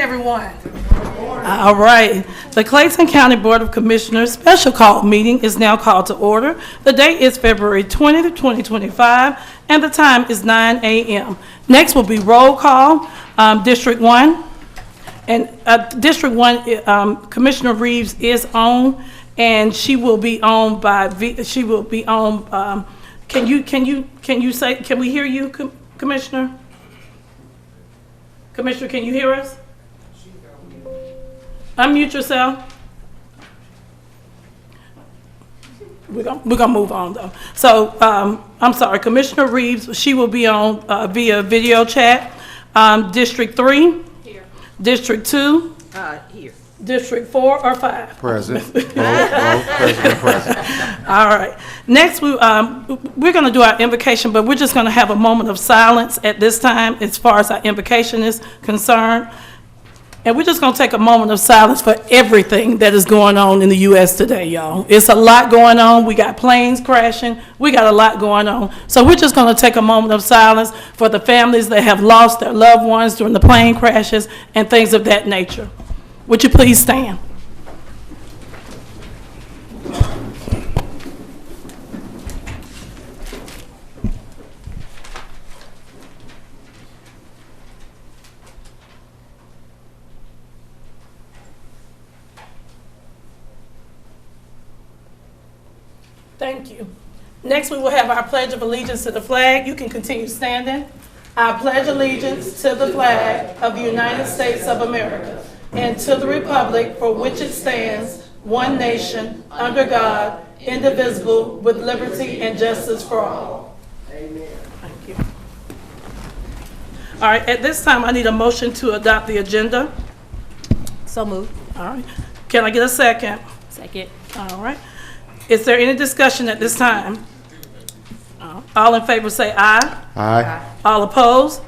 everyone. All right. The Clayton County Board of Commissioners special call meeting is now called to order. The date is February 20th, 2025, and the time is 9 a.m. Next will be roll call. District 1. And District 1, Commissioner Reeves is on, and she will be on by, she will be on, can you say, can we hear you, Commissioner? Commissioner, can you hear us? Unmute yourself. We're gonna move on though. So I'm sorry, Commissioner Reeves, she will be on via video chat. District 3. Here. District 2. Here. District 4 or 5? Present. Both present. All right. Next, we're going to do our invocation, but we're just going to have a moment of silence at this time as far as our invocation is concerned. And we're just going to take a moment of silence for everything that is going on in the U.S. today, y'all. It's a lot going on. We got planes crashing. We got a lot going on. So we're just going to take a moment of silence for the families that have lost their loved ones during the plane crashes and things of that nature. Would you please stand? Thank you. Next, we will have our Pledge of Allegiance to the flag. You can continue standing. I pledge allegiance to the flag of the United States of America and to the republic for which it stands, one nation, under God, indivisible, with liberty and justice for all. Amen. Thank you. All right, at this time, I need a motion to adopt the agenda. So moved. All right. Can I get a second? Second. All right. Is there any discussion at this time? All in favor say aye. Aye. All opposed?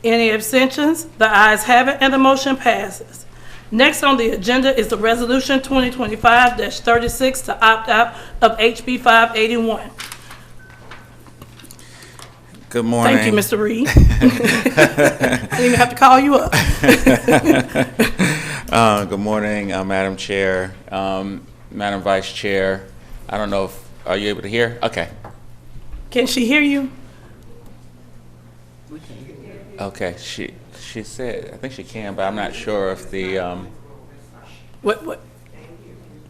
Any abstentions? The ayes have it and the motion passes. Next on the agenda is the resolution 2025-36 to opt out of HB 581. Good morning. Thank you, Mr. Reed. I didn't even have to call you up. Good morning, Madam Chair, Madam Vice Chair. I don't know if, are you able to hear? Okay. Can she hear you? Okay, she said, I think she can, but I'm not sure if the, What?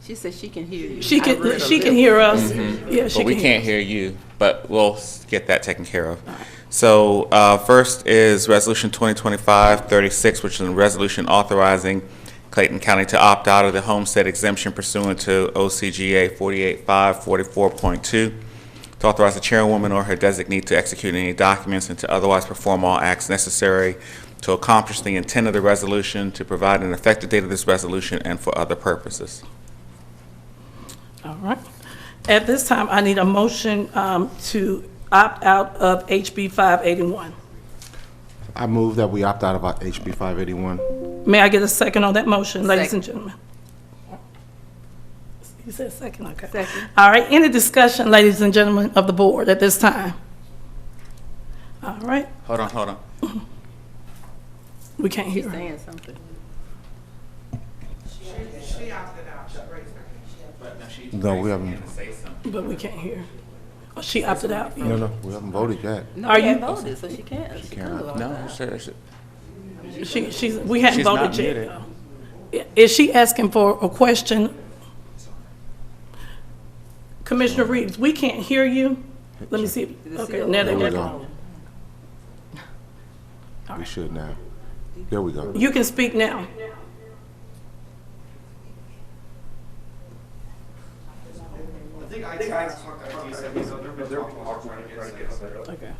She said she can hear you. She can hear us. Yeah, she but we can can't hear you, but we'll get that taken care of. So first is Resolution 2025-36, which is a resolution authorizing Clayton County to opt out of the homestead exemption pursuant to OCGA 48.544.2, to authorize the chairwoman or her designee to execute any documents and to otherwise perform all acts necessary to accomplish the intent of the resolution, to provide an effective date of this resolution, and for other purposes. All right. At this time, I need a motion to opt out of HB 581. I move that we opt out of HB 581. May I get a second on that motion, ladies and gentlemen? You said second, okay. Second. All right, any discussion, ladies and gentlemen of the board at this time? All right. Hold on. We can't hear She's her. saying something. She opted out. She raised her hand. No, we haven't. But we can't hear. Oh, she opted out? Yeah. No, we haven't voted yet. No, Are we you- haven't voted, so she can't. She can't. No, We hadn't She's voted not yet. muted. though. Is she asking for a question? Commissioner Reeves, we can't hear you. Let me see. Okay, now There we they go. We should now. There we go. You can speak now. Okay.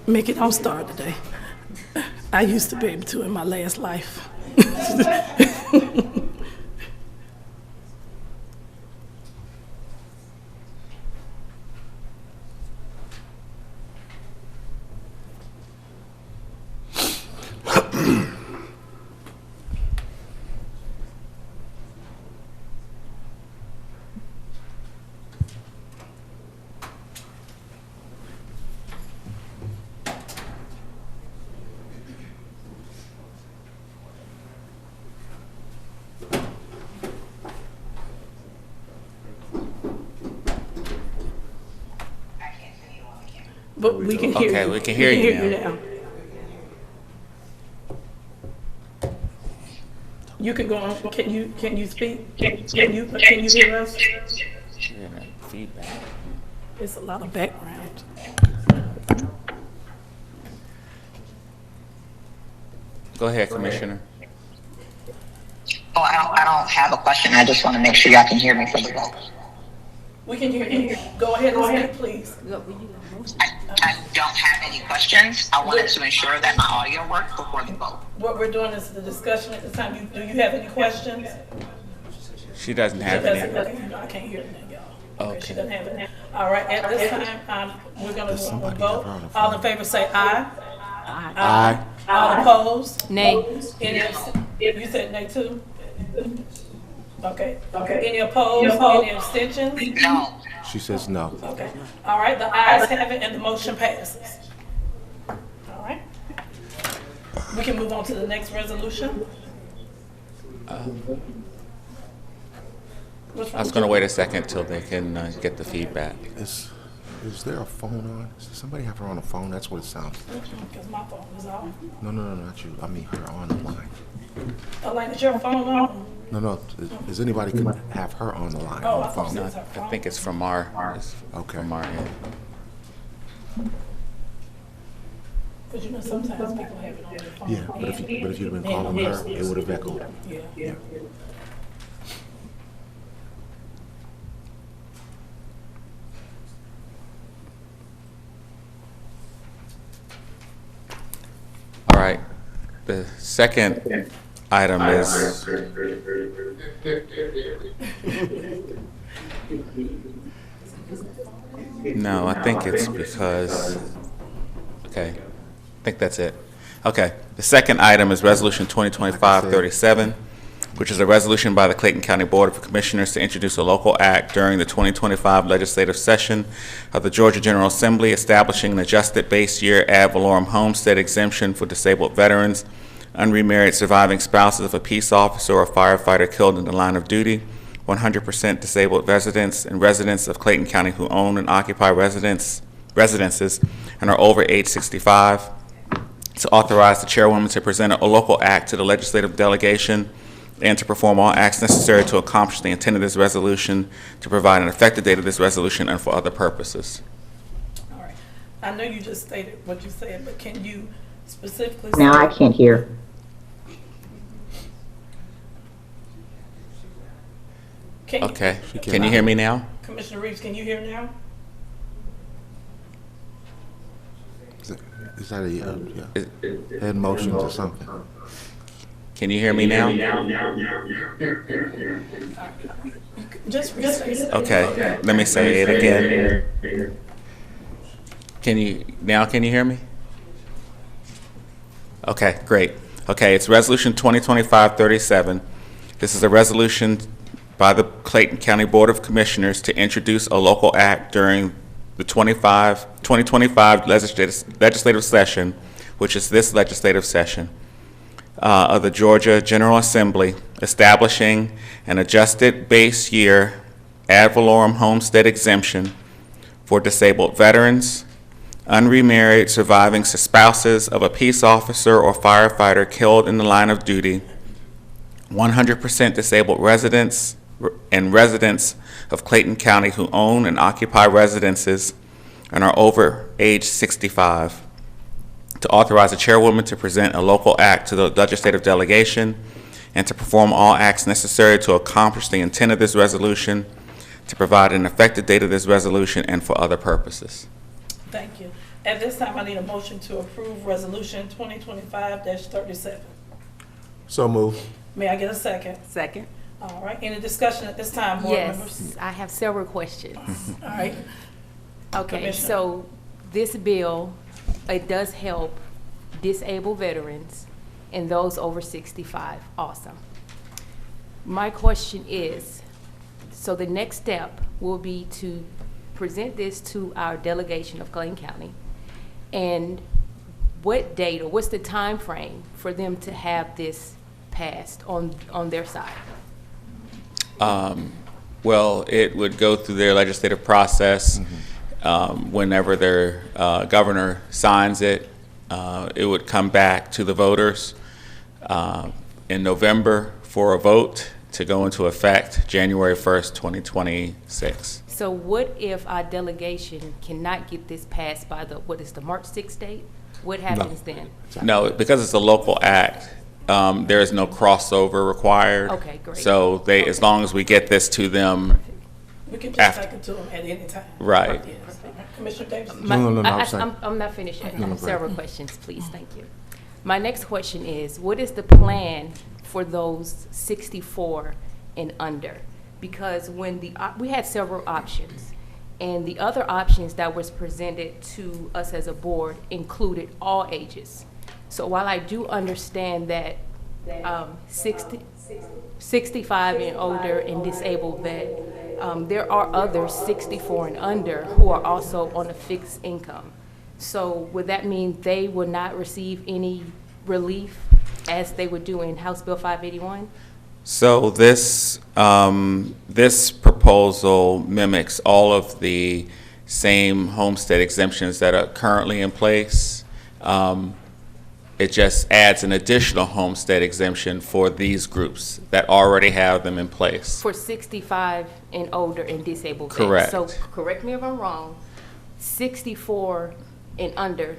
Mickey, don't start today. I used to be able to in my last life. But we can hear you. Okay, we can hear you now. You can go on, can you speak? Can you hear us? Feedback. It's a lot of background. Go ahead, Commissioner. Oh, I don't have a question. I just want to make sure y'all can hear me for the vote. We can hear you. Go ahead and speak, please. I don't have any questions. I wanted to ensure that my audio worked before the vote. What we're doing is the discussion at this time. Do you have any questions? She doesn't have any. Okay, I can't hear it, y'all. Okay, she Okay. doesn't have it. All right, at this time, we're gonna somebody vote. have her on the phone? All in favor say aye. Aye. All opposed? Nay. You said nay too? Okay. Any opposed? Any abstentions? No. She says no. Okay. All right, the ayes have it and the motion passes. All right. We can move on to the next resolution. I was going to wait a second till they can get the feedback. Is there a phone on? Does somebody have her on the phone? That's what it sounds like. Because my phone is off. No, not you. I mean her on the line. Elaine, is your phone on? No. Is anybody can have her on the line Oh, on I the thought phone? it was her phone. I think it's from our, Okay. from our end. Because you know, sometimes people have it on their phone. Yeah, but if you'd have been calling her, it would have echoed. Yeah. All right. The second item is, no, I think it's because, okay, I think that's it. Okay, the second item is Resolution 2025-37, which is a resolution by the Clayton County Board of Commissioners to introduce a local act during the 2025 legislative session of the Georgia General Assembly establishing an adjusted base year ad valorem homestead exemption for disabled veterans, unremarried surviving spouses of a peace officer or firefighter killed in the line of duty, 100% disabled residents and residents of Clayton County who own and occupy residences and are over age 65, to authorize the chairwoman to present a local act to the legislative delegation and to perform all acts necessary to accomplish the intent of this resolution, to provide an effective date of this resolution, and for other purposes. All right. I know you just stated what you said, but can you specifically say? Now I can't hear. Can you- Okay, can you hear me now? Commissioner Reeves, can you hear now? Is that a head motions or something? Can you hear me now? Just restate it. Okay, let me say it again. Can you hear me? Okay, great. Okay, it's Resolution 2025-37. This is a resolution by the Clayton County Board of Commissioners to introduce a local act during the 2025 legislative session, which is this legislative session, of the Georgia General Assembly, establishing an adjusted base year ad valorem homestead exemption for disabled veterans, unremarried surviving spouses of a peace officer or firefighter killed in the line of duty, 100% disabled residents and residents of Clayton County who own and occupy residences and are over age 65, to authorize the chairwoman to present a local act to the legislative delegation and to perform all acts necessary to accomplish the intent of this resolution, to provide an effective date of this resolution, and for other purposes. Thank you. At this time, I need a motion to approve Resolution 2025-37. So move. May I get a second? Second. All right, any discussion at this time, board members? Yes, I have several questions. All right, Okay, Commissioner. so this bill, it does help disabled veterans and those over 65. Awesome. My question is, so the next step will be to present this to our delegation of Clayton County, and what date or what's the time frame for them to have this passed on their side? Well, it would go through their legislative process. whenever their governor signs it, it would come back to the voters in November for a vote to go into effect January 1st, 2026. So what if our delegation cannot get this passed by the, what is the March 6th date? What happens then? No, because it's a local act, there is no crossover required. Okay, great. So they, as long as we get this to them, We can just After. take it to them at any time. Right. Yes. Commissioner Davis? No, I'm saying- I'm not finished yet. No, go Several ahead. questions, please, thank you. My next question is, what is the plan for those 64 and under? Because when we had several options, and the other options that was presented to us as a board included all ages. So while I do understand that 65 and older and disabled vet, there are others 64 and under who are also on a fixed income. So would that mean they would not receive any relief as they would do in House Bill 581? so this, this proposal mimics all of the same homestead exemptions that are currently in place. It just adds an additional homestead exemption for these groups that already have them in place. For 65 and older and disabled vets. Correct. So correct me if I'm wrong, 64 and under,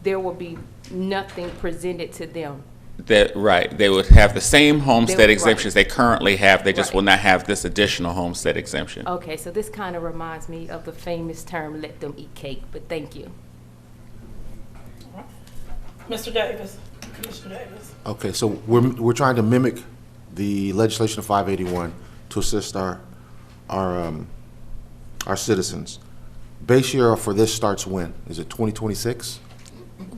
there will be nothing presented to them. That, right, they would have the same homestead right. exemptions they currently have, they just Right. will not have this additional homestead exemption. Okay, so this kind of reminds me of the famous term, let them eat cake, but thank you. Mr. Davis? Commissioner Davis? Okay, so we're trying to mimic the legislation of 581 to assist our citizens. Base year for this starts when? Is it 2026?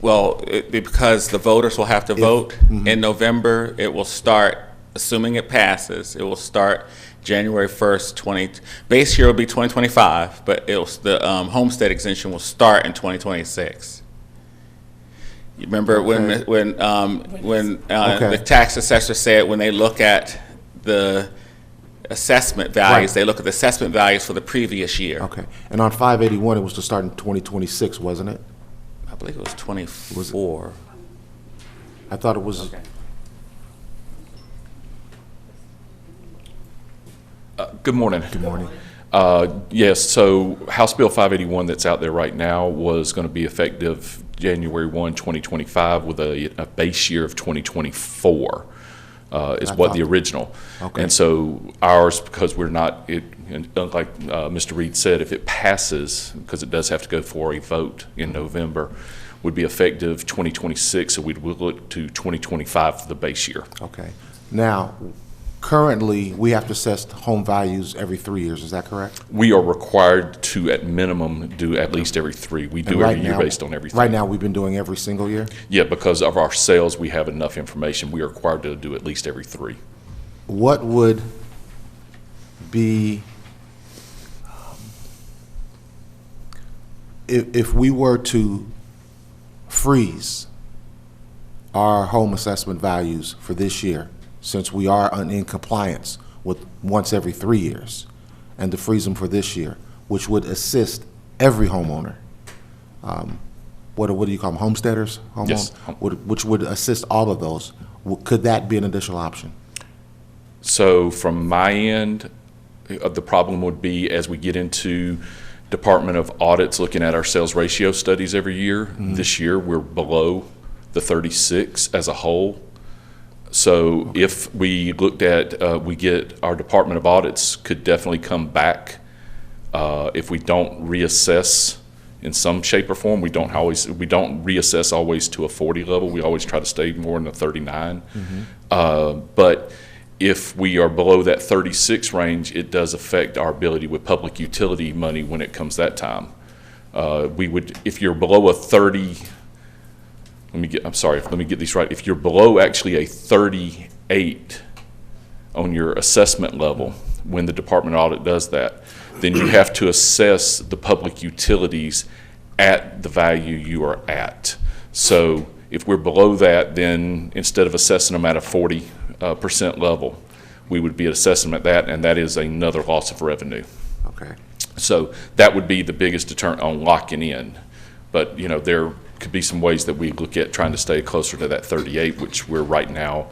Well, because the voters will have to vote in November, it will start, assuming it passes, it will start January 1st, base year will be 2025, but the homestead exemption will start in 2026. You remember Okay. when Okay. the tax assessor said when they look at the assessment values, Right. they look at the assessment values for the previous year. Okay, and on 581, it was to start in 2026, wasn't it? I believe it was 24. I thought it was, Good morning. good morning. Yes, so House Bill 581 that's out there right now was going to be effective January 1, 2025 with a base year of 2024 is what the original. Okay. And so ours, because we're not, and like Mr. Reed said, if it passes, because it does have to go for a vote in November, would be effective 2026, so we'd look to 2025 for the base year. Okay. Now, currently, we have to assess home values every 3 years, is that correct? We are required to, at minimum, do at least every 3. We And do right every year now- based on everything. Right now, we've been doing every single year? Yeah, because of our sales, we have enough information. We are required to do at least every 3. What would be, if we were to freeze our home assessment values for this year, since we are in compliance with once every 3 years, and to freeze them for this year, which would assist every homeowner? What do you call them, homesteaders? Yes. Which would assist all of those. Could that be an additional option? So from my end, the problem would be as we get into Department of Audits looking at our sales ratio studies every year, this year we're below the 36 as a whole. So if we looked at, we get, our Department of Audits could definitely come back if we don't reassess in some shape or form. We don't reassess always to a 40 level. We always try to stay more in the 39. But if we are below that 36 range, it does affect our ability with public utility money when it comes that time. We would, if you're below a 30, let me get these right. If you're below actually a 38 on your assessment level, when the Department of Audit does that, then you have to assess the public utilities at the value you are at. So if we're below that, then instead of assessing them at a 40% level, we would be assessing them at that, and that is another loss of revenue. Okay. So that would be the biggest deterrent on locking in. But, there could be some ways that we look at trying to stay closer to that 38, which we're right now,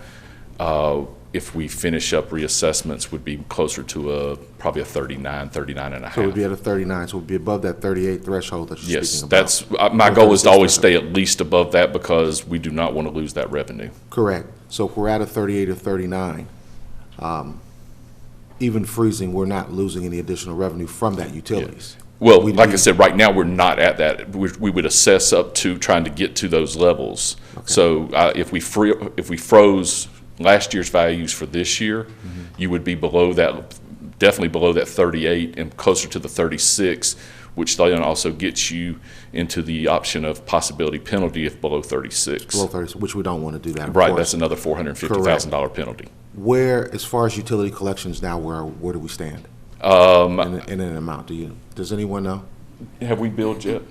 if we finish up reassessments, would be closer to probably a 39 and a half. So we'd be at a 39, so we'd be above that 38 threshold that you're Yes, speaking about. that's, my goal is to always stay at least above that because we do not want to lose that revenue. Correct. So if we're at a 38 or 39, even freezing, we're not losing any additional revenue from that utilities. Well, We'd like be- I said, right now, we're not at that. We would assess up to trying to get to those levels. So if we froze last year's values for this year, you would be below that, definitely below that 38 and closer to the 36, which then also gets you into the option of possibility penalty if below 36. Below 30, which we don't want to do that, of Right, course. that's another $450,000 penalty. Where, as far as utility collections now, where do we stand? In an amount, does anyone know? Have we billed yet?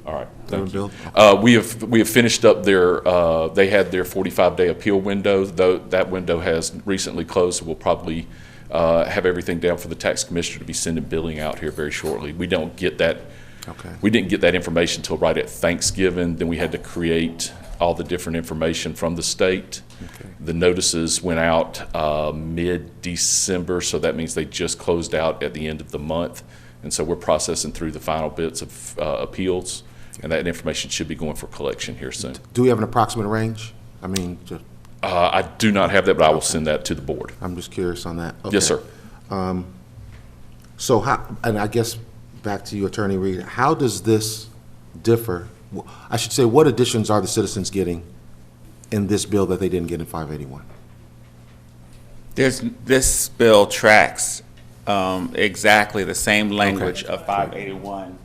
All right, Haven't thank you. billed? We have finished up their, they had their 45-day appeal window, though that window has recently closed, so we'll probably have everything down for the tax commissioner to be sending billing out here very shortly. We don't get that, Okay. we didn't get that information until right at Thanksgiving, then we had to create all the different information from the state. Okay. The notices went out mid-December, so that means they just closed out at the end of the month. And so we're processing through the final bits of appeals, and that information should be going for collection here soon. Do we have an approximate range? I mean, I do not have that, but I will send that to the board. I'm just curious on that. Yes, Okay. sir. So how, and I guess back to you, Attorney Reed, how does this differ? I should say, what additions are the citizens getting in this bill that they didn't get in 581? This bill tracks exactly the same language of 581,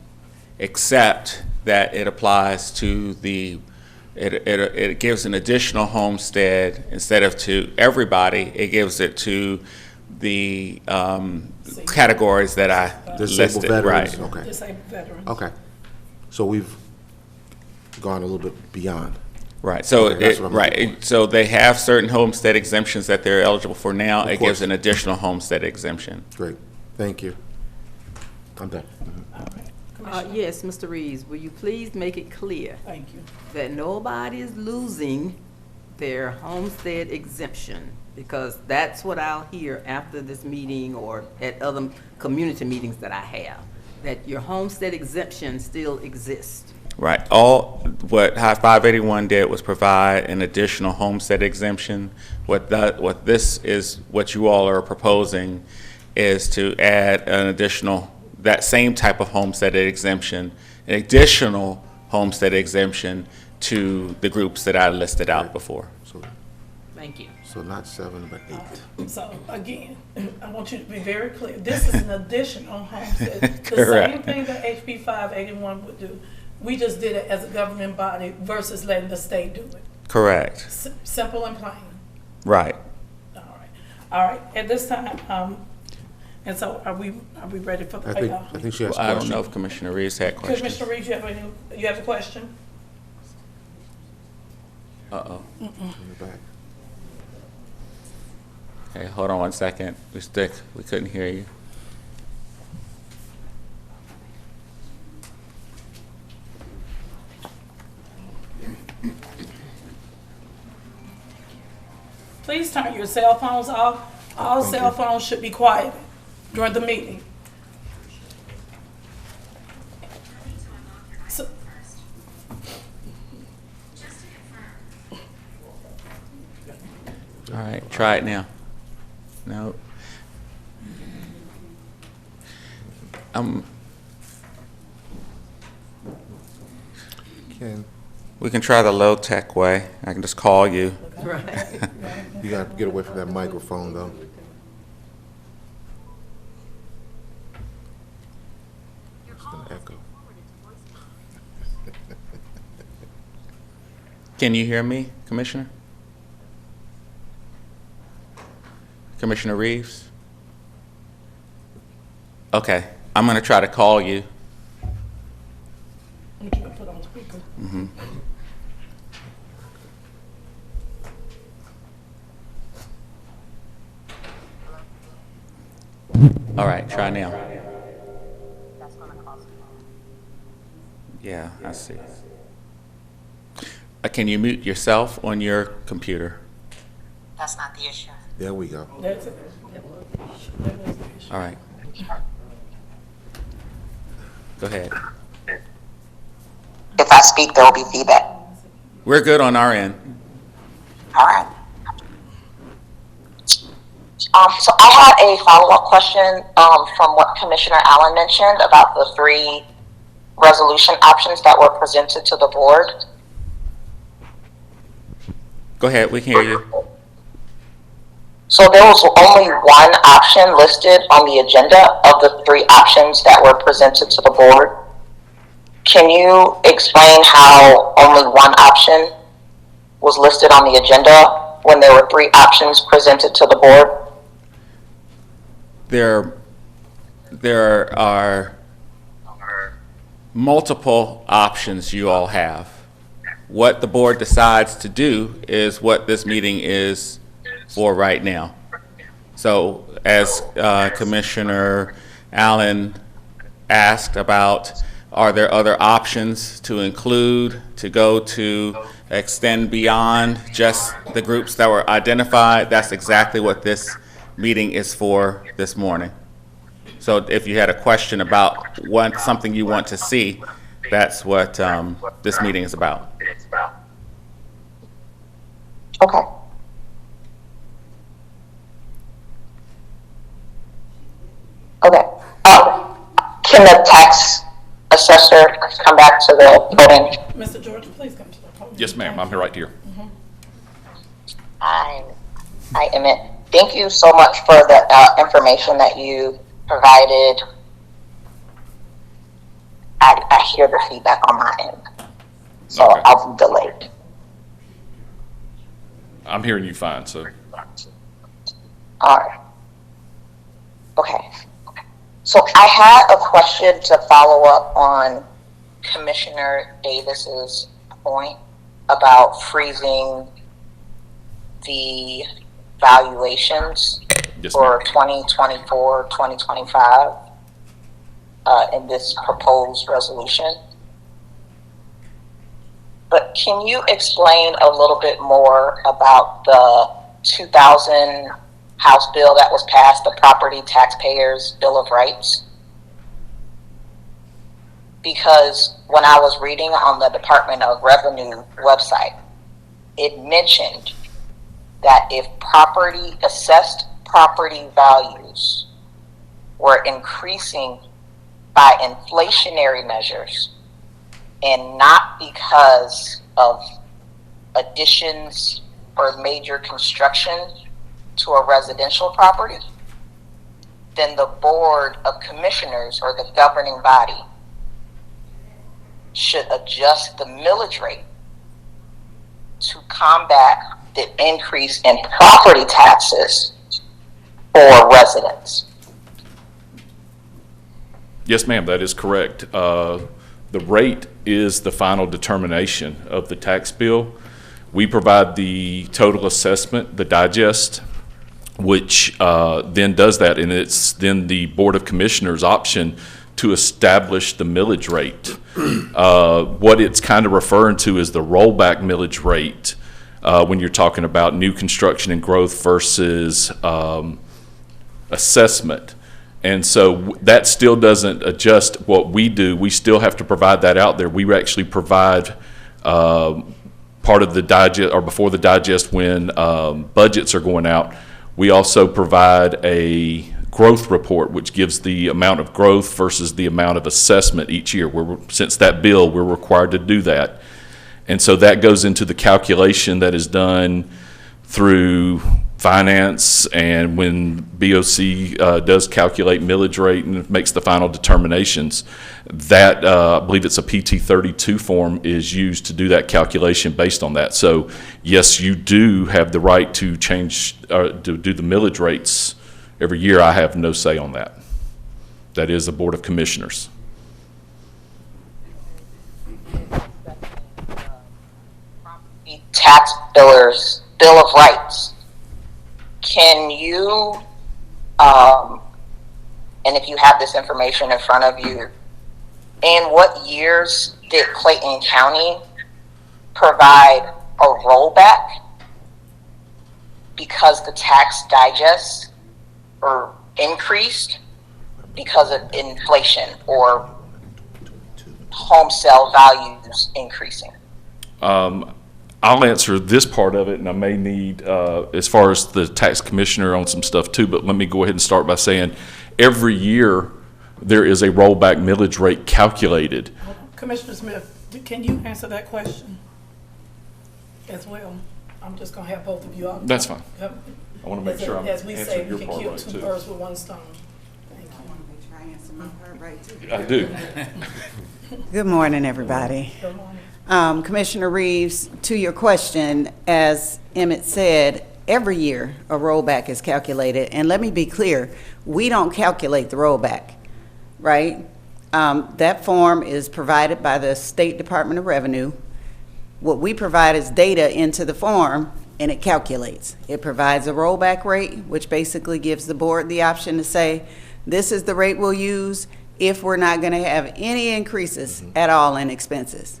except that it applies to it gives an additional homestead instead of to everybody. It gives it to the categories that I Disabled listed. veterans? Right. Okay, Disabled veterans. okay. So we've gone a little bit beyond. Right, so, Okay, that's what I'm looking for. so they have certain homestead exemptions that they're eligible for now. Of It course. gives an additional homestead exemption. Great, thank you. I'm done. All right. Yes, Mr. Reeves, will you please make it clear Thank you. that nobody is losing their homestead exemption? Because that's what I'll hear after this meeting or at other community meetings that I have, that your homestead exemption still exists. Right, what 581 did was provide an additional homestead exemption. What this is, what you all are proposing is to add an additional, that same type of homestead exemption, an additional homestead exemption to the groups that I listed out before. So, Thank you. so not 7, but 8. So again, I want you to be very clear. This is an addition on homestead. The Correct. same thing that HB 581 would do. We just did it as a government body versus letting the state do it. Correct, Simple and plain. right. All right. All right. At this time, and so are we ready for I think she has a I don't question. know if Commissioner Reeves had questions. Commissioner Reeves, you have a question? Uh-oh. In the back. Okay, hold on one second. We couldn't hear you. Please turn your cell phones off. All cell phones should be quiet during the meeting. So- All right, try it now. No. We can try the low-tech way. I can just call you. Right. You got to get away from that microphone, though. It's going to echo. Can you hear me, Commissioner? Commissioner Reeves? Okay, I'm going to try to call you. I'm gonna put on speaker. All right, try now. Yeah, I see. Can you mute yourself on your computer? That's not the issue. There we go. That's it. All right. Go ahead. If I speak, there will be feedback. We're good on our end. All right. So I had a follow-up question from what Commissioner Allen mentioned about the 3 resolution options that were presented to the board. Go ahead, we can hear you. So there was only one option listed on the agenda of the 3 options that were presented to the board. Can you explain how only one option was listed on the agenda when there were 3 options presented to the board? There are multiple options you all have. What the board decides to do is what this meeting is for right now. So as Commissioner Allen asked about, are there other options to include, to go to extend beyond just the groups that were identified? That's exactly what this meeting is for this morning. So if you had a question about something you want to see, that's what this meeting is about. Okay. Okay. Can the tax assessor come back to the podium? Mr. George, please come to the podium. Yes, ma'am, I'm here right here. I am it. Thank you so much for the information that you provided. I hear the feedback on my end, so Okay. I'll be delayed. I'm hearing you fine, so. All right. Okay. So I had a question to follow up on Commissioner Davis's point about freezing the valuations Yes, for ma'am. 2024, 2025 in this proposed resolution. But can you explain a little bit more about the 2000 House bill that was passed, the Property Taxpayers Bill of Rights? Because when I was reading on the Department of Revenue website, it mentioned that if assessed property values were increasing by inflationary measures and not because of additions or major construction to a residential property, then the Board of Commissioners or the governing body should adjust the millage rate to combat the increase in property taxes for residents. Yes, ma'am, that is correct. The rate is the final determination of the tax bill. We provide the total assessment, the digest, which then does that, and it's then the Board of Commissioners' option to establish the millage rate. What it's kind of referring to is the rollback millage rate when you're talking about new construction and growth versus assessment. And so that still doesn't adjust what we do. We still have to provide that out there. We actually provide part of the digest, or before the digest when budgets are going out. We also provide a growth report, which gives the amount of growth versus the amount of assessment each year. Since that bill, we're required to do that. And so that goes into the calculation that is done through finance, and when BOC does calculate millage rate and makes the final determinations, that I believe it's a PT 32 form is used to do that calculation based on that. So yes, you do have the right to change to do the millage rates every year. I have no say on that. That is the Board of Commissioners. Tax billers' Bill of Rights. Can you, and if you have this information in front of you, in what years did Clayton County provide a rollback because the tax digest or increased because of inflation or home sale values increasing? I'll answer this part of it, and I may need, as far as the tax commissioner on some stuff too, but let me go ahead and start by saying, every year, there is a rollback millage rate calculated. Commissioner Smith, can you answer that question as well? I'm just gonna have both of you out. That's fine. I want to make sure I'm As we say, answering we your can part kill right two too. birds with one stone. Thank I you. want to make sure I answer my part right too. I do. Good morning, everybody. Good morning. Commissioner Reeves, to your question, as Emmett said, every year a rollback is calculated. And let me be clear, we don't calculate the rollback, right? That form is provided by the State Department of Revenue. What we provide is data into the form, and it calculates. It provides a rollback rate, which basically gives the board the option to say, this is the rate we'll use if we're not going to have any increases at all in expenses.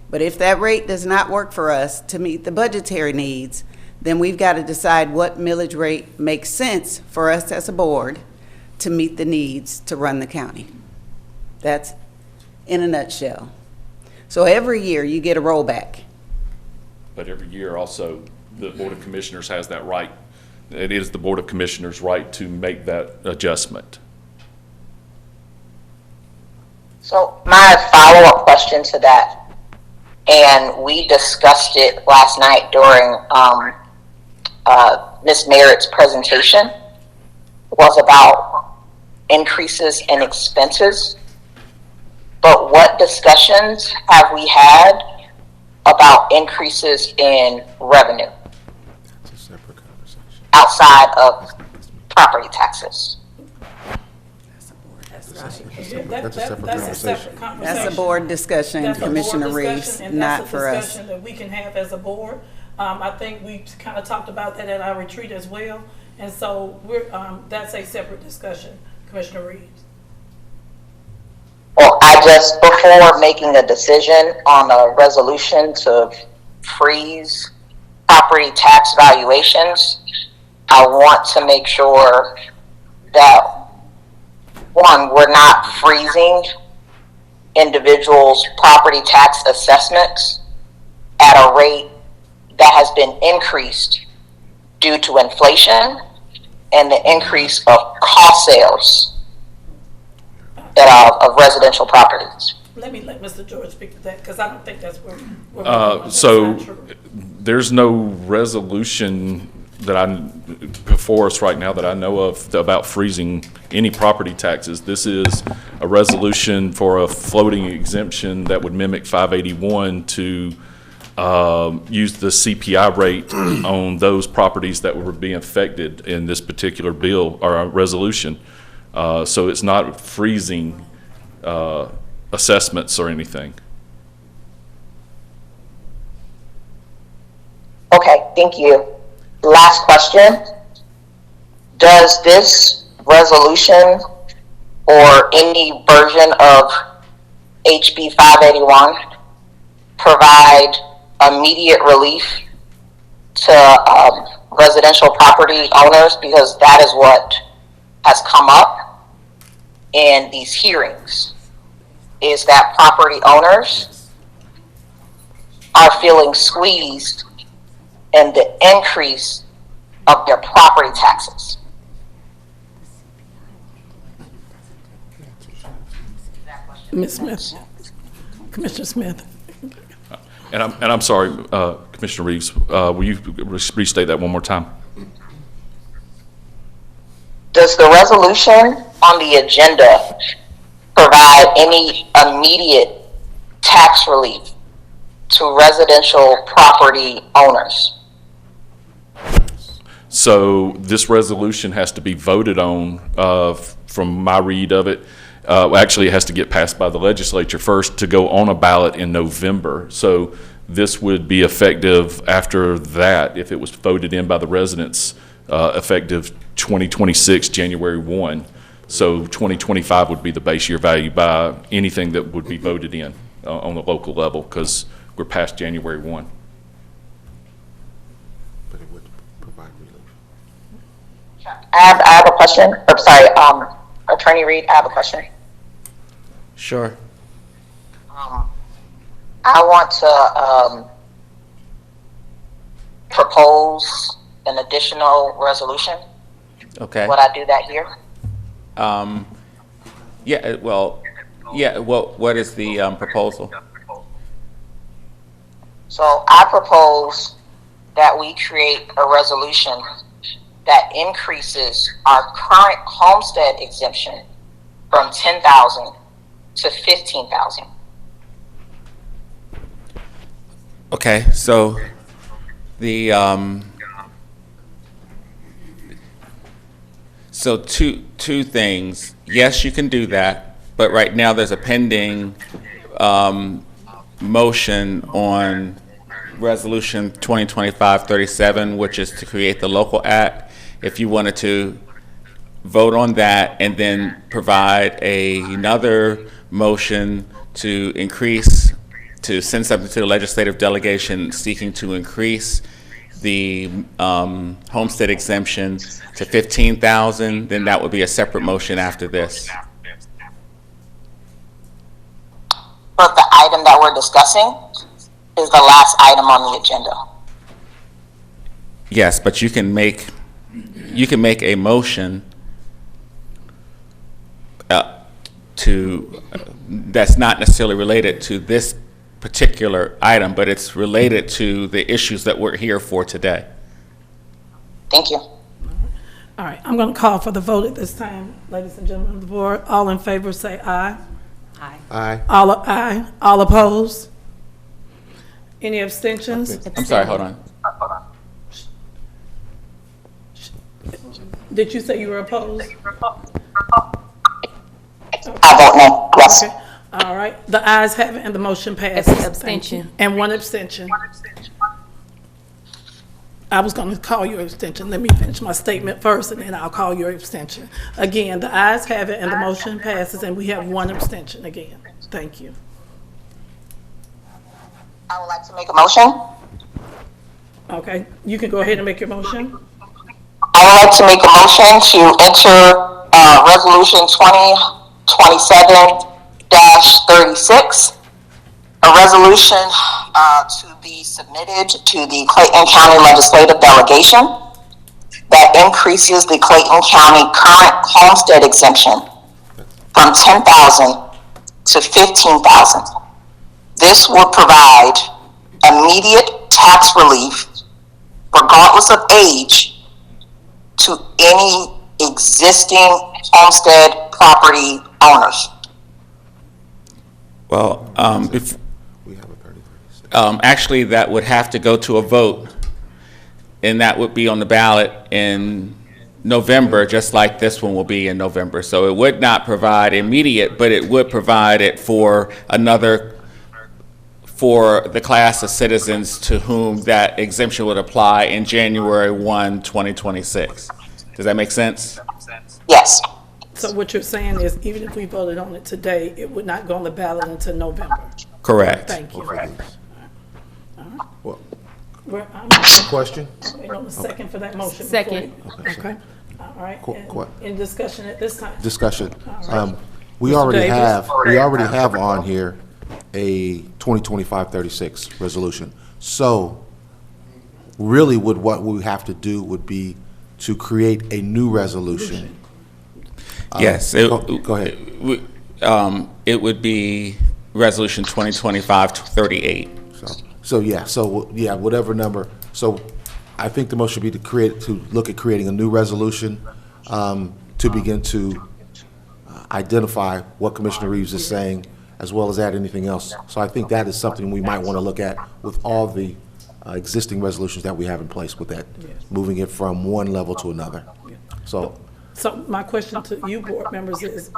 But if that rate does not work for us to meet the budgetary needs, then we've got to decide what millage rate makes sense for us as a board to meet the needs to run the county. That's in a nutshell. So every year you get a rollback. But every year also, the Board of Commissioners has that right. It is the Board of Commissioners' right to make that adjustment. So my follow-up question to that, and we discussed it last night during Ms. Merritt's presentation, was about increases in expenses. But what discussions have we had about increases in revenue That's a separate conversation. outside of property taxes? That's a separate That's a separate conversation. conversation. That's a board discussion, That's a board Commissioner discussion, Reeves, and not that's a for us. discussion that we can have as a board. I think we kind of talked about that at our retreat as well, and so that's a separate discussion, Commissioner Reeves. Well, before making a decision on a resolution to freeze property tax valuations, I want to make sure that, one, we're not freezing individuals' property tax assessments at a rate that has been increased due to inflation and the increase of cost sales of residential properties. Let me let Mr. George speak to that, because I don't think that's where we're going. That's So not true. there's no resolution before us right now that I know of about freezing any property taxes. This is a resolution for a floating exemption that would mimic 581 to use the CPI rate on those properties that were being affected in this particular bill or resolution. So it's not freezing assessments or anything. Okay, thank you. Last question. Does this resolution or any version of HB 581 provide immediate relief to residential property owners? Because that is what has come up in these hearings, is that property owners are feeling squeezed in the increase of their property taxes. Ms. Smith, Commissioner Smith. And I'm sorry, Commissioner Reeves, will you restate that one more time? Does the resolution on the agenda provide any immediate tax relief to residential property owners? So this resolution has to be voted on, from my read of it. Actually, it has to get passed by the legislature first to go on a ballot in November. So this would be effective after that if it was voted in by the residents, effective 2026, January 1. So 2025 would be the base year value by anything that would be voted in. on the local level, because we're past January 1. But it would provide relief. I have a question. I'm sorry, Attorney Reed, I have a question. Sure. I want to propose an additional resolution. Okay. Would I do that here? Yeah, well, what is the proposal? So I propose that we create a resolution that increases our current homestead exemption from 10,000 to 15,000. Okay, so the, so two things. Yes, you can do that, but right now there's a pending motion on Resolution 2025-37, which is to create the local act. If you wanted to vote on that and then provide another motion to increase, to send something to the legislative delegation seeking to increase the homestead exemption to 15,000, then that would be a separate motion after this. But the item that we're discussing is the last item on the agenda. Yes, but you can make a motion that's not necessarily related to this particular item, but it's related to the issues that we're here for today. Thank you. All right, I'm going to call for the vote at this time. Ladies and gentlemen of the board, all in favor say aye. Aye. Aye. Aye. All opposed? Any abstentions? I'm sorry, hold on. Did you say you were opposed? I vote no, yes. Okay. All right, the ayes have it and the motion passes. Abstention. Thank you. And one abstention. I was going to call your abstention. Let me finish my statement first, and then I'll call your abstention. Again, the ayes have it and the motion passes, and we have one abstention again. Thank you. I would like to make a motion. Okay, you can go ahead and make your motion. I would like to make a motion to enter Resolution 2027-36, a resolution to be submitted to the Clayton County Legislative Delegation that increases the Clayton County current homestead exemption from 10,000 to 15,000. This would provide immediate tax relief, regardless of age, to any existing homestead property owners. Well, if, We have a 33. actually, that would have to go to a vote, and that would be on the ballot in November, just like this one will be in November. So it would not provide immediate, but it would provide it for for the class of citizens to whom that exemption would apply in January 1, 2026. Does that make sense? Yes. So what you're saying is, even if we voted on it today, it would not go on the ballot until November? Correct. Thank you. Well, I'm question? waiting on the second for that motion. Second. Okay, all right. Qu- In discussion at this time. Discussion. right. We Mr. already Davis? have on here a 2025-36 resolution. So really what we have to do would be to create a new resolution. Yes. Go ahead. It would be Resolution 2025-38. So whatever number. So I think the motion should be to look at creating a new resolution to begin to identify what Commissioner Reeves is saying, as well as add anything else. So I think that is something we might want to look at with all the existing resolutions that we have in place with that, moving it from one level to another. So So my question to you, board members, is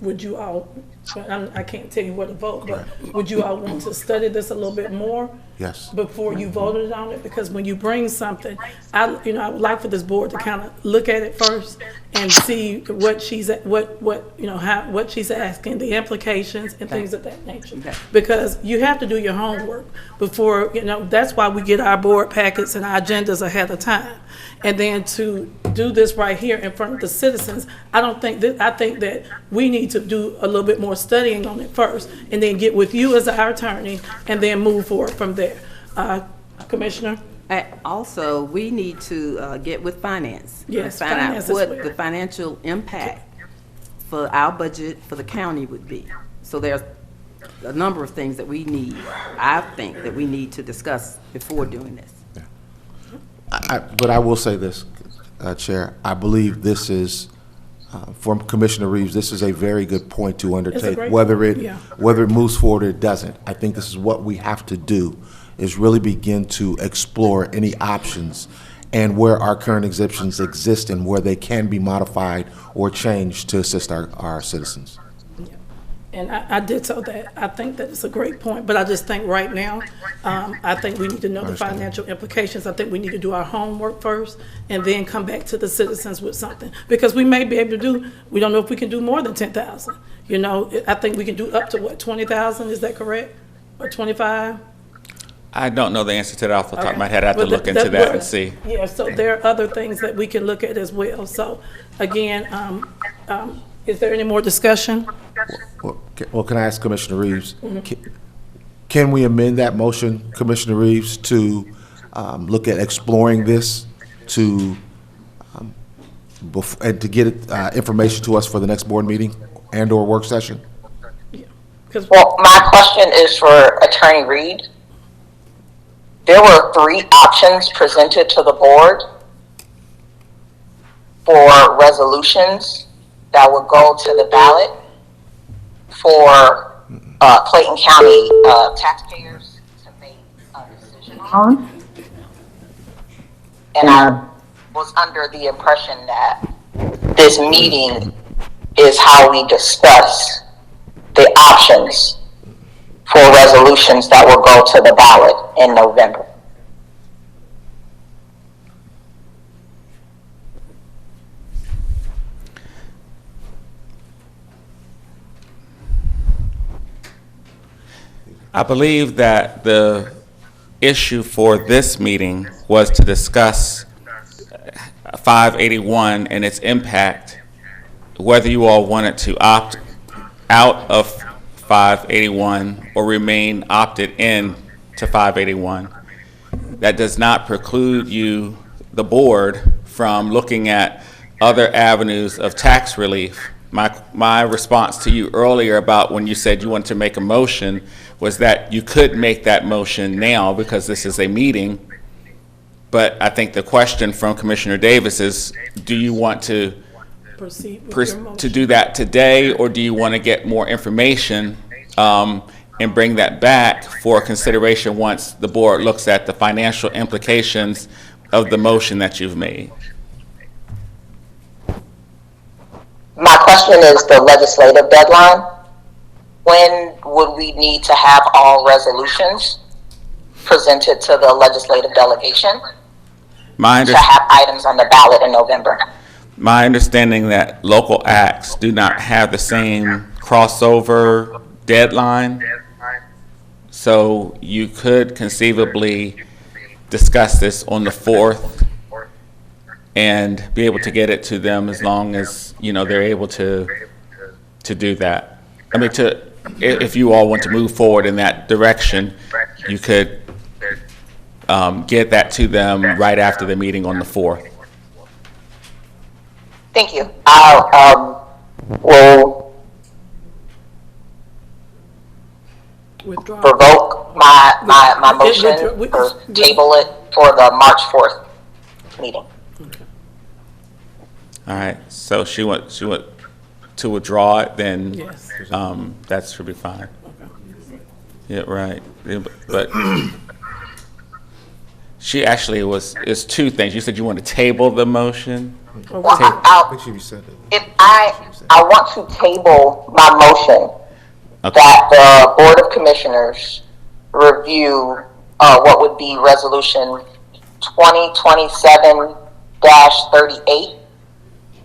would you all, I can't tell you what to vote, but would you all want to study this a little bit more? Yes. Before you voted on it? Because when you bring something, I would like for this board to kind of look at it first and see what she's, what she's asking, the implications and things of that nature. Okay. Because you have to do your homework before, that's why we get our board packets and our agendas ahead of time. And then to do this right here in front of the citizens, I think that we need to do a little bit more studying on it first, and then get with you as our attorney, and then move forward from there. Commissioner? Also, we need to get with finance. Yes, and find finance out as what well. the financial impact for our budget for the county would be. So there's a number of things that we need, I think, that we need to discuss before doing this. But I will say this, Chair, I believe this is, from Commissioner Reeves, this is a very good point to undertake, great whether point, it, yeah. whether it moves forward or it doesn't. I think this is what we have to do, is really begin to explore any options and where our current exemptions exist and where they can be modified or changed to assist our citizens. And I did so that, I think that it's a great point, but I just think right now, I think we need to know the Understand. financial implications. I think we need to do our homework first and then come back to the citizens with something. Because we may be able to we don't know if we can do more than 10,000. I think we can do up to what, 20,000, is that correct? Or 25? I don't know the answer to that off the top of my head. I have to Well, look into that and see. Yeah, so there are other things that we can look at as well. So again, is there any more discussion? Well, can I ask Commissioner Reeves, can we amend that motion, Commissioner Reeves, to look at exploring this and to get information to us for the next board meeting and/or work session? Because Well, my question is for Attorney Reed. There were 3 options presented to the board for resolutions that would go to the ballot for Clayton County taxpayers to make a decision on. And I was under the impression that this meeting is how we discuss the options for resolutions that will go to the ballot in November. I believe that the issue for this meeting was to discuss 581 and its impact, whether you all wanted to opt out of 581 or remain opted in to 581. That does not preclude you, the board, from looking at other avenues of tax relief. My response to you earlier about when you said you wanted to make a motion was that you could make that motion now because this is a meeting. But I think the question from Commissioner Davis is, do you want to proceed with your motion. to do that today, or do you want to get more information and bring that back for consideration once the board looks at the financial implications of the motion that you've made? My question is the legislative deadline. When would we need to have all resolutions presented to the legislative delegation to have items on the ballot in November? My understanding that local acts do not have the same crossover deadline, so you could conceivably discuss this on the 4th and be able to get it to them as long as, they're able to do that. I mean, if you all want to move forward in that direction, you could get that to them right after the meeting on the 4th. Thank you. I will Withdraw. revoke my motion or table it for the March 4th meeting. All right, so she want to withdraw it, then Yes. that should be fine. Yeah, right. But She actually it's two things. You said you want to table the motion? Well, Make sure you said it. if I want to table my motion Okay. that the Board of Commissioners review what would be Resolution 2027-38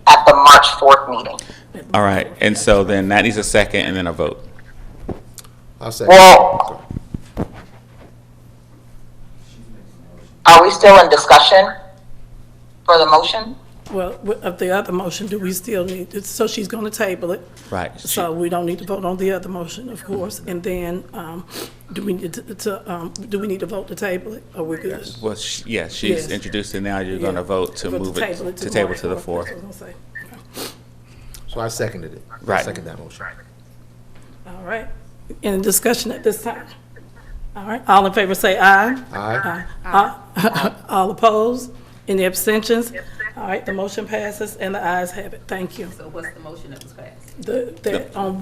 at the March 4th meeting. All right, and so then that needs a second and then a vote. I'll second. Well, are we still in discussion for the motion? Well, of the other motion, do we still need, so she's going to table it. Right. So we don't need to vote on the other motion, of course. And then, do we need to vote to table it? Or we good? Well, she's Yes. introduced it now. You're going Yeah. to vote to move it, to table to the March 4th. That's what I was gonna say. So I seconded it. I Right. second that motion. All right. Any discussion at this time? All right, all in favor say aye. Aye. Aye. All opposed? Any abstentions? All right, the motion passes and the ayes have it. Thank you. So what's the motion that was passed?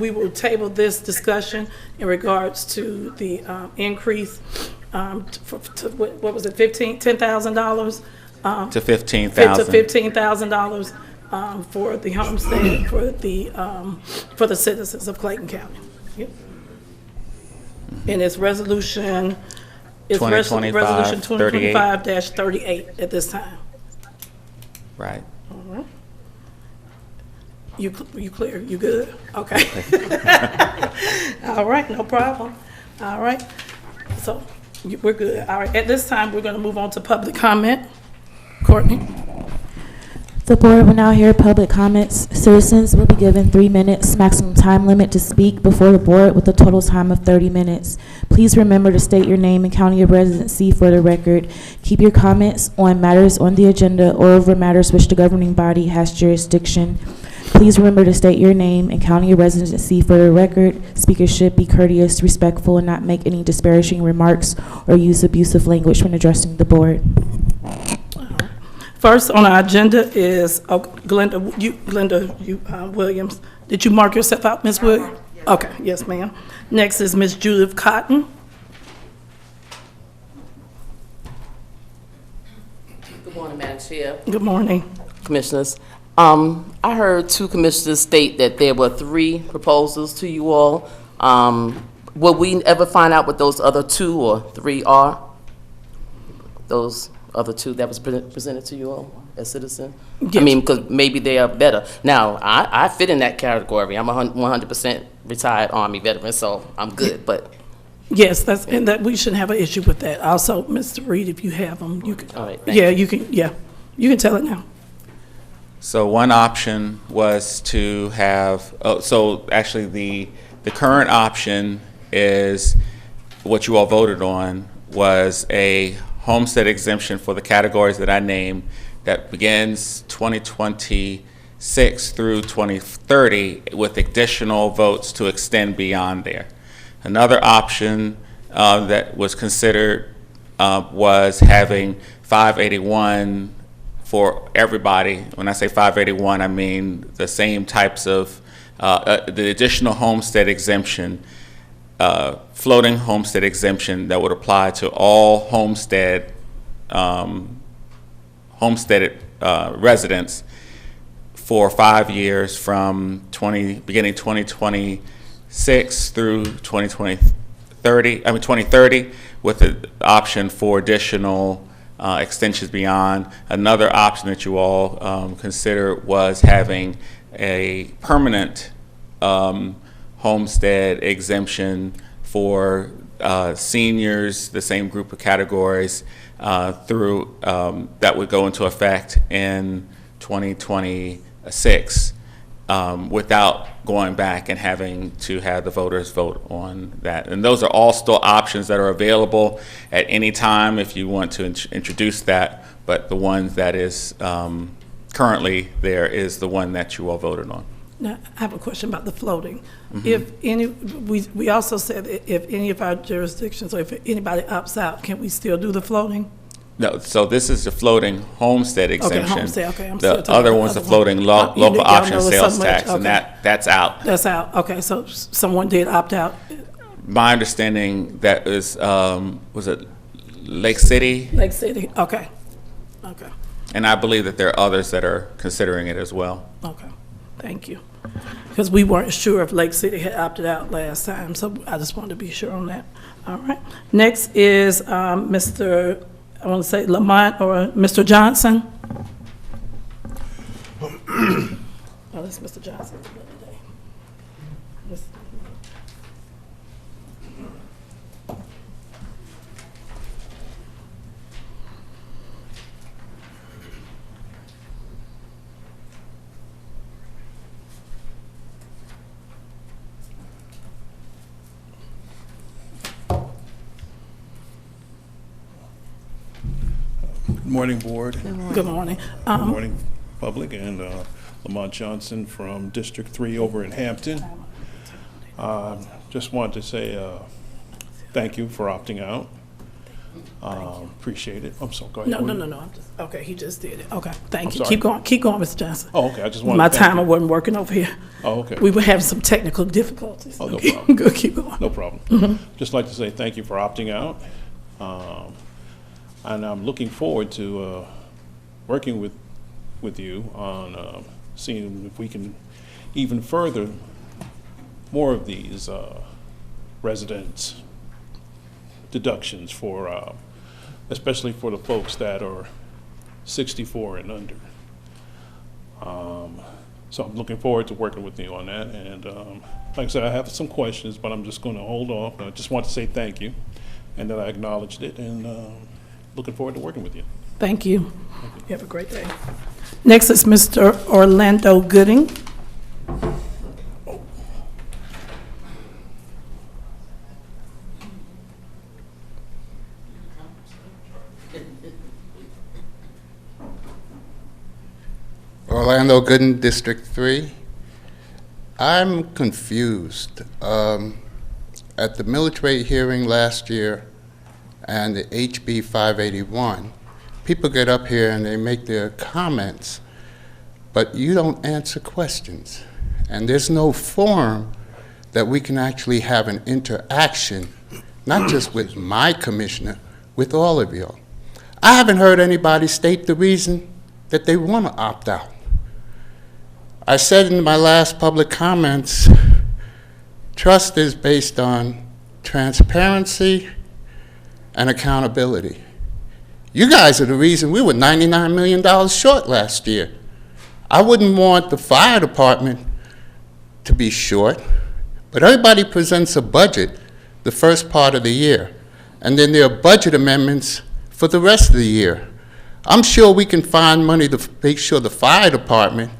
We will table this discussion in regards to the increase, what was it, $10,000? To 15,000. To $15,000 for the homestead, for the citizens of Clayton County. Yep. And it's resolution, resolution 2025-38 at this time. Right. You clear, you good? Okay. All right, no problem. All right, so we're good. All right, at this time, we're going to move on to public comment. Courtney? The board will now hear public comments. Citizens will be given 3 minutes maximum time limit to speak before the board with a total time of 30 minutes. Please remember to state your name and county of residency for the record. Keep your comments on matters on the agenda or over matters which the governing body has jurisdiction. Please remember to state your name and county of residency for the record. Speakers should be courteous, respectful, and not make any disparaging remarks or use abusive language when addressing the board. First on our agenda is Glenda Williams. Did you mark yourself out, Ms. Williams? Okay, yes, ma'am. Next is Ms. Judith Cotton. Good morning, Madam Chair, Good morning. Commissioners. I heard two commissioners state that there were 3 proposals to you all. Will we ever find out what those other 2 or 3 are? Those other 2 that was presented to you all as citizens? I mean, because maybe they are better. Now, I fit in that category. I'm a 100% retired Army veteran, so I'm good, but. Yes, and that we shouldn't have an issue with that. Also, Mr. Reed, if you have them, you can. All right, thank Yeah, you can tell it now. So one option was to have, so actually the current option is what you all voted on was a homestead exemption for the categories that I named that begins 2026 through 2030 with additional votes to extend beyond there. Another option that was considered was having 581 for everybody. When I say 581, I mean the same types of, the additional homestead exemption, floating homestead exemption that would apply to all homesteaded residents for 5 years from beginning 2026 through 2030, with the option for additional extensions beyond. Another option that you all considered was having a permanent homestead exemption for seniors, the same group of categories, through that would go into effect in 2026 without going back and having to have the voters vote on that. And those are all still options that are available at any time if you want to introduce that, but the one that is currently there is the one that you all voted on. Now, I have a question about the floating. If any, we also said that if any of our jurisdictions or if anybody opts out, can we still do the floating? No, so this is the floating homestead exemption. homestead, okay, I'm The still talking other about one's the the other one. floating Y'all local option know it's sales so much, tax, and okay. that's out. That's out, okay, so someone did opt out. My understanding that is, was it Lake City, Lake City, okay, okay, and I believe that there are others that are considering it as well. okay, thank you. Because we weren't sure if Lake City had opted out last time, so I just wanted to be sure on that. All right, next is Mr., I want to say Lamont or Mr. Johnson. Oh, that's Mr. Johnson. This- Good morning, Board. Good morning. Good morning, public, and Lamont Johnson from District 3 over in Hampton. Just wanted to say thank you for opting out. Appreciate it. I'm sorry, go ahead. No, I'm just, okay, he just did it. Okay, thank I'm you. sorry. Keep going, Mr. Johnson. Oh, okay, I just wanted My to thank timer you. wasn't working over here. Oh, okay. We were having some technical difficulties. Oh, no Okay, problem. Good, keep going. No problem. Just like to say thank you for opting out. And I'm looking forward to working with you on seeing if we can even further more of these residents deductions for, especially for the folks that are 64 and under. So I'm looking forward to working with you on that. And like I said, I have some questions, but I'm just going to hold off. I just want to say thank you and that I acknowledged it, and looking forward to working with you. Thank you. You have a great day. Next is Mr. Orlando Gooding. Orlando Gooden, District 3. I'm confused. At the millage rate hearing last year and the HB 581, people get up here and they make their comments, but you don't answer questions. And there's no forum that we can actually have an interaction, not just with my commissioner, with all of you. I haven't heard anybody state the reason that they want to opt out. I said in my last public comments, trust is based on transparency and accountability. You guys are the reason we were $99 million short last year. I wouldn't want the fire department to be short, but everybody presents a budget the first part of the year, and then there are budget amendments for the rest of the year. I'm sure we can find money to make sure the fire department,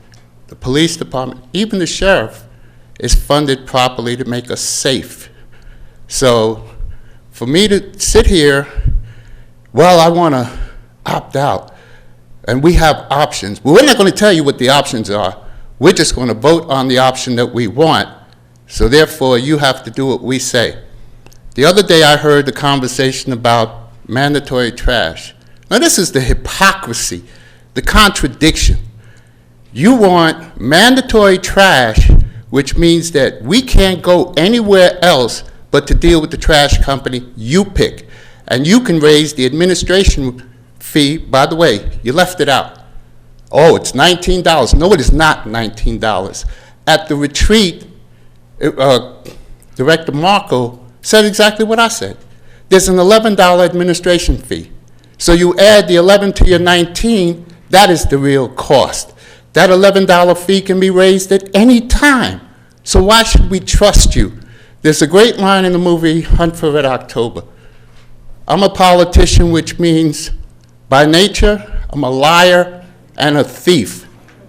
the police department, even the sheriff is funded properly to make us safe. So for me to sit here, well, I want to opt out, and we have options. But we're not going to tell you what the options are. We're just going to vote on the option that we want. So therefore, you have to do what we say. The other day, I heard the conversation about mandatory trash. Now, this is the hypocrisy, the contradiction. You want mandatory trash, which means that we can't go anywhere else but to deal with the trash company you pick. And you can raise the administration fee. By the way, you left it out. Oh, it's $19. No, it is not $19. At the retreat, Director Marco said exactly what I said. There's an $11 administration fee. So you add the 11 to your 19, that is the real cost. That $11 fee can be raised at any time. So why should we trust you? There's a great line in the movie Hunt for Red October. I'm a politician, which means by nature, I'm a liar and a thief.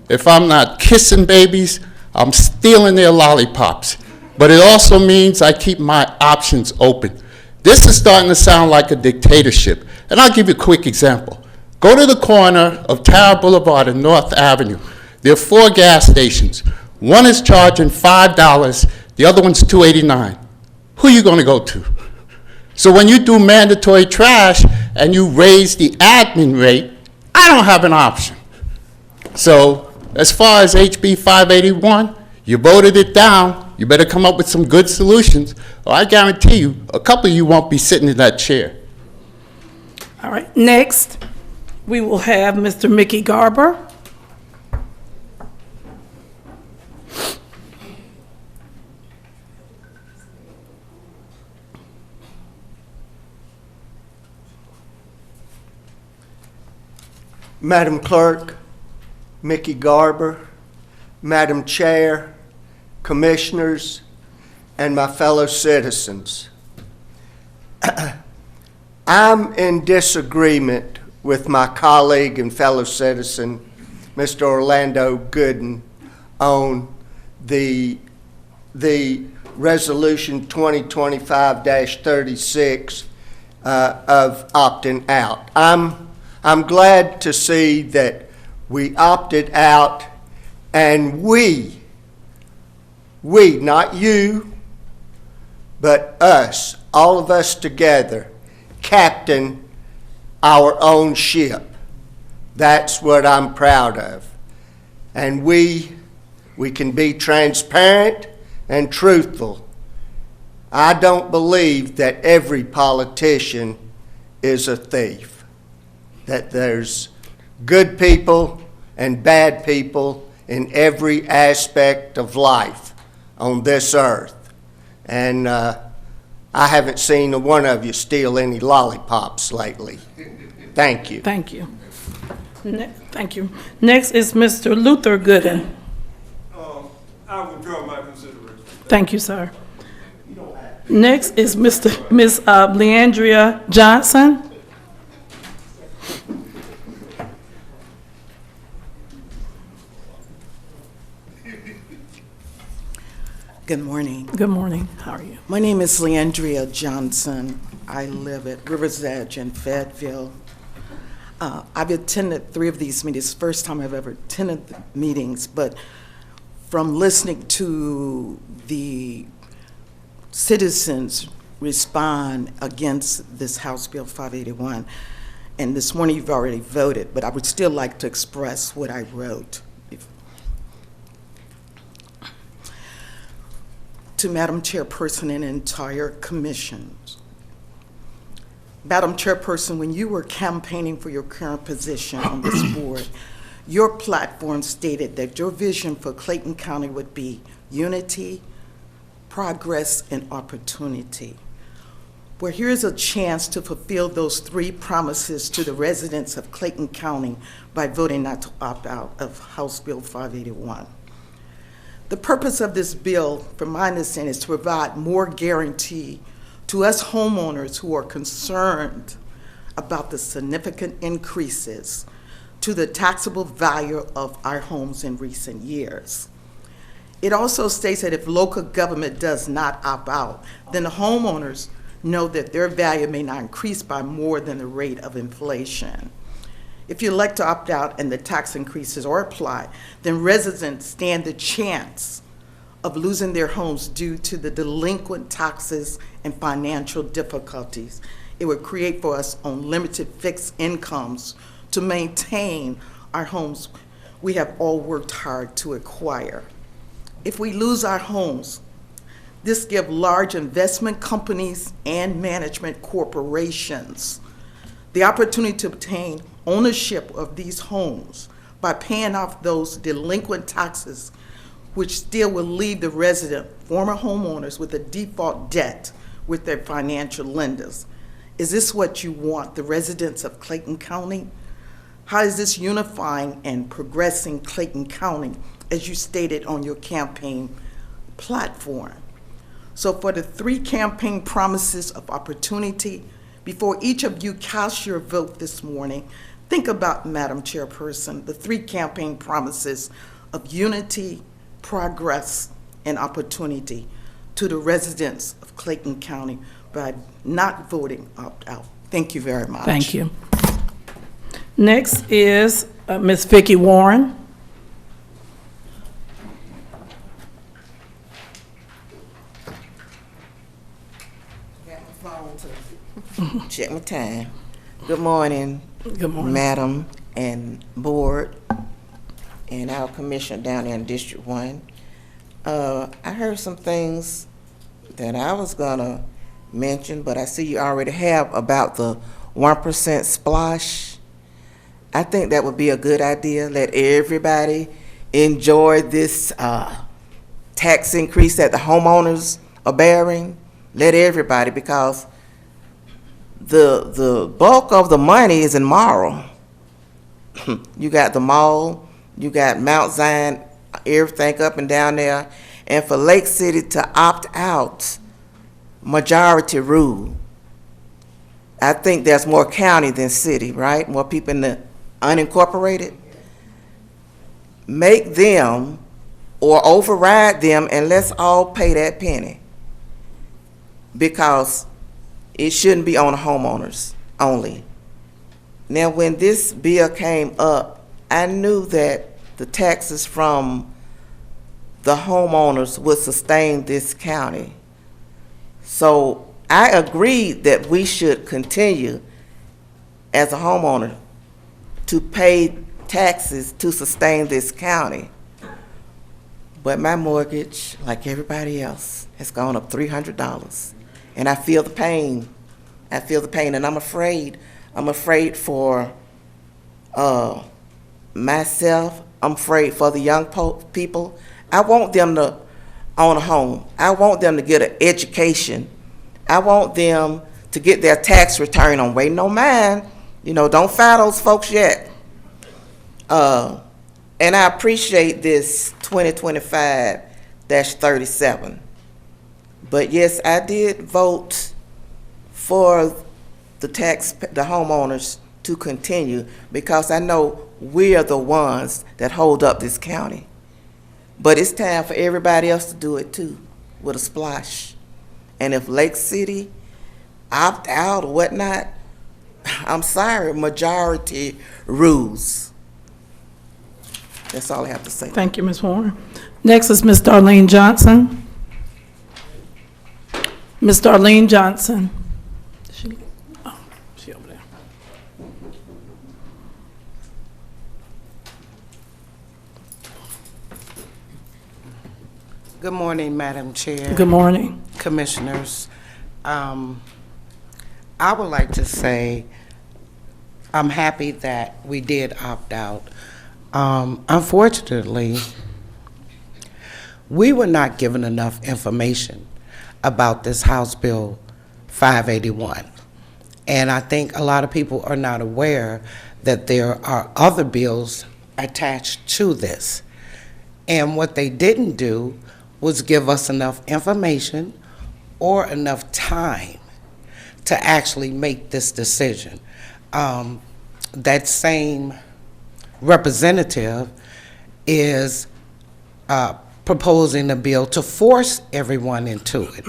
If I'm not kissing babies, I'm stealing their lollipops. But it also means I keep my options open. This is starting to sound like a dictatorship. And I'll give you a quick example. Go to the corner of Tara Boulevard and North Avenue. There are 4 gas stations. One is charging $5, the other one's $2.89. Who are you going to go to? So when you do mandatory trash and you raise the admin rate, I don't have an option. So as far as HB 581, you voted it down. You better come up with some good solutions, or I guarantee you, a couple of you won't be sitting in that chair. All right, next, we will have Mr. Mickey Garber. Madam Clerk, Mickey Garber, Madam Chair, Commissioners, and my fellow citizens. I'm in disagreement with my colleague and fellow citizen, Mr. Orlando Gooden, on the Resolution 2025-36 of opting out. I'm glad to see that we opted out, and we, not you, but us, all of us together, captain our own ship. That's what I'm proud of. And we can be transparent and truthful. I don't believe that every politician is a thief, that there's good people and bad people in every aspect of life on this earth. And I haven't seen one of you steal any lollipops lately. Thank you. Thank you. Thank you. Next is Mr. Luther Gooden. I withdraw my consideration. Thank you, sir. Next is Miss Leandria Johnson. Good morning. Good morning. How are you? My name is Leandria Johnson. I live at River's Edge in Fayetteville. I've attended 3 of these meetings. First time I've ever attended the meetings, but from listening to the citizens respond against this House Bill 581, and this morning you've already voted, but I would still like to express what I wrote. To Madam Chairperson and entire commissions. Madam Chairperson, when you were campaigning for your current position on this board, your platform stated that your vision for Clayton County would be unity, progress, and opportunity. Well, here's a chance to fulfill those 3 promises to the residents of Clayton County by voting not to opt out of House Bill 581. The purpose of this bill, from my understanding, is to provide more guarantee to us homeowners who are concerned about the significant increases to the taxable value of our homes in recent years. It also states that if local government does not opt out, then the homeowners know that their value may not increase by more than the rate of inflation. If you elect to opt out and the tax increases are applied, then residents stand the chance of losing their homes due to the delinquent taxes and financial difficulties it would create for us on limited fixed incomes to maintain our homes we have all worked hard to acquire. If we lose our homes, this gives large investment companies and management corporations the opportunity to obtain ownership of these homes by paying off those delinquent taxes, which still will leave the resident, former homeowners, with a default debt with their financial lenders. Is this what you want, the residents of Clayton County? How is this unifying and progressing Clayton County, as you stated on your campaign platform? So for the 3 campaign promises of opportunity, before each of you cast your vote this morning, think about, Madam Chairperson, the 3 campaign promises of unity, progress, and opportunity to the residents of Clayton County by not voting opt-out. Thank you very much. Thank you. Next is Ms. Vicki Warren. Check my time. Good morning. Good morning. Madam and board and our commissioner down there in District 1. I heard some things that I was gonna mention, but I see you already have about the 1% splash. I think that would be a good idea. Let everybody enjoy this tax increase that the homeowners are bearing. Let everybody, because the bulk of the money is in Morrow. You got the mall, you got Mount Zion, everything up and down there. And for Lake City to opt out, majority rule. I think there's more county than city, right? More people in the unincorporated. Make them or override them, and let's all pay that penny. Because it shouldn't be on the homeowners only. Now, when this bill came up, I knew that the taxes from the homeowners would sustain this county. So I agreed that we should continue as a homeowner to pay taxes to sustain this county. But my mortgage, like everybody else, has gone up $300. And I feel the pain. I feel the pain, and I'm afraid. I'm afraid for myself. I'm afraid for the young people. I want them to own a home. I want them to get an education. I want them to get their tax return. I'm waiting on mine. You know, don't fire those folks yet. And I appreciate this 2025-37. But yes, I did vote for the homeowners to continue, because I know we are the ones that hold up this county. But it's time for everybody else to do it too, with a splash. And if Lake City opt out or whatnot, I'm sorry, majority rules. That's all I have to say. Thank you, Ms. Warren. Next is Ms. Darlene Johnson. Ms. Darlene Johnson. She over there. Good morning, Madam Chair. Good morning. Commissioners. I would like to say I'm happy that we did opt out. Unfortunately, we were not given enough information about this House Bill 581. And I think a lot of people are not aware that there are other bills attached to this. And what they didn't do was give us enough information or enough time to actually make this decision. That same representative is proposing a bill to force everyone into it.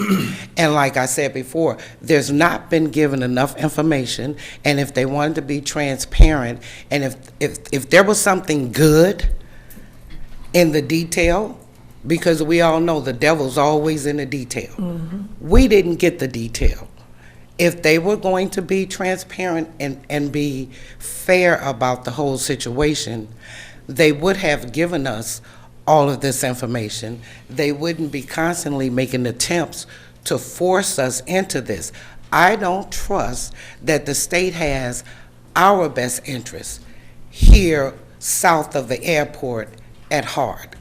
And like I said before, there's not been given enough information, and if they wanted to be transparent, and if there was something good in the detail, because we all know the devil's always in the detail. Mm-hmm. We didn't get the detail. If they were going to be transparent and be fair about the whole situation, they would have given us all of this information. They wouldn't be constantly making attempts to force us into this. I don't trust that the state has our best interests here south of the airport at heart.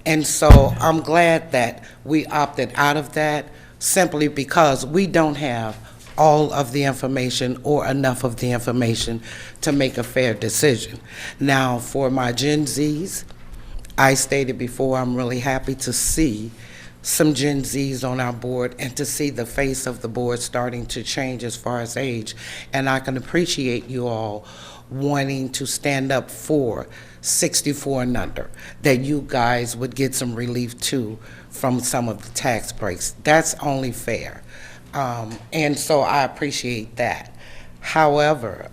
And so I'm glad that we opted out of that, simply because we don't have all of the information or enough of the information to make a fair decision. Now, for my Gen Zs, I stated before, I'm really happy to see some Gen Zs on our board and to see the face of the board starting to change as far as age. And I can appreciate you all wanting to stand up for 64 and under, that you guys would get some relief too from some of the tax breaks. That's only fair. And so I appreciate that. However,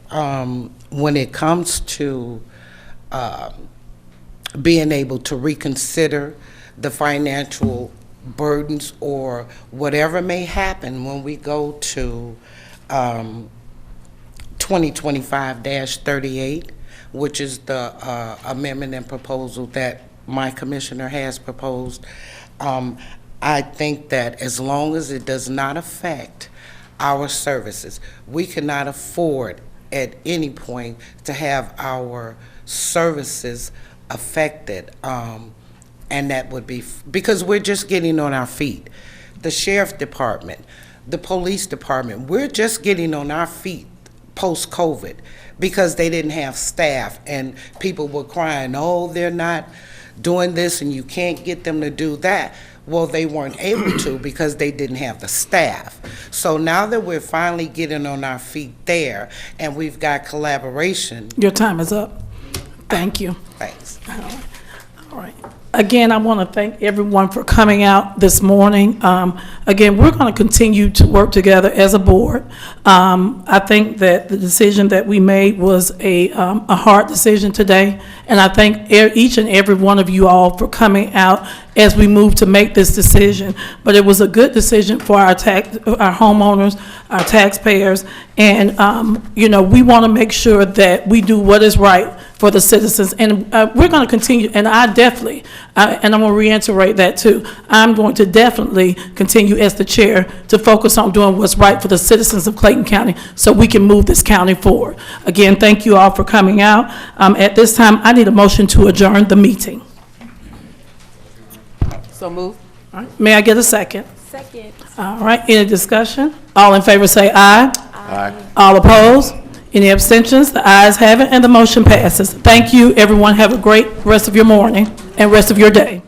when it comes to being able to reconsider the financial burdens or whatever may happen when we go to 2025-38, which is the amendment and proposal that my commissioner has proposed. I think that as long as it does not affect our services. We cannot afford at any point to have our services affected, and that would be, because we're just getting on our feet. The sheriff department, the police department, we're just getting on our feet post-COVID because they didn't have staff, and people were crying, oh, they're not doing this and you can't get them to do that. Well, they weren't able to because they didn't have the staff. So now that we're finally getting on our feet there and we've got collaboration. Your time is up. Thank you. Thanks. All right. Again, I want to thank everyone for coming out this morning. Again, we're going to continue to work together as a board. I think that the decision that we made was a hard decision today, and I thank each and every one of you all for coming out as we move to make this decision. But it was a good decision for our homeowners, our taxpayers, and we want to make sure that we do what is right for the citizens. And we're going to continue, and I definitely, and I'm going to reiterate that too, I'm going to definitely continue as the chair to focus on doing what's right for the citizens of Clayton County so we can move this county forward. Again, thank you all for coming out. At this time, I need a motion to adjourn the meeting. So move. All right. May I get a second? Second. All right, any discussion? All in favor say aye. Aye. All opposed? Any abstentions? The ayes have it, and the motion passes. Thank you, everyone. Have a great rest of your morning and rest of your day.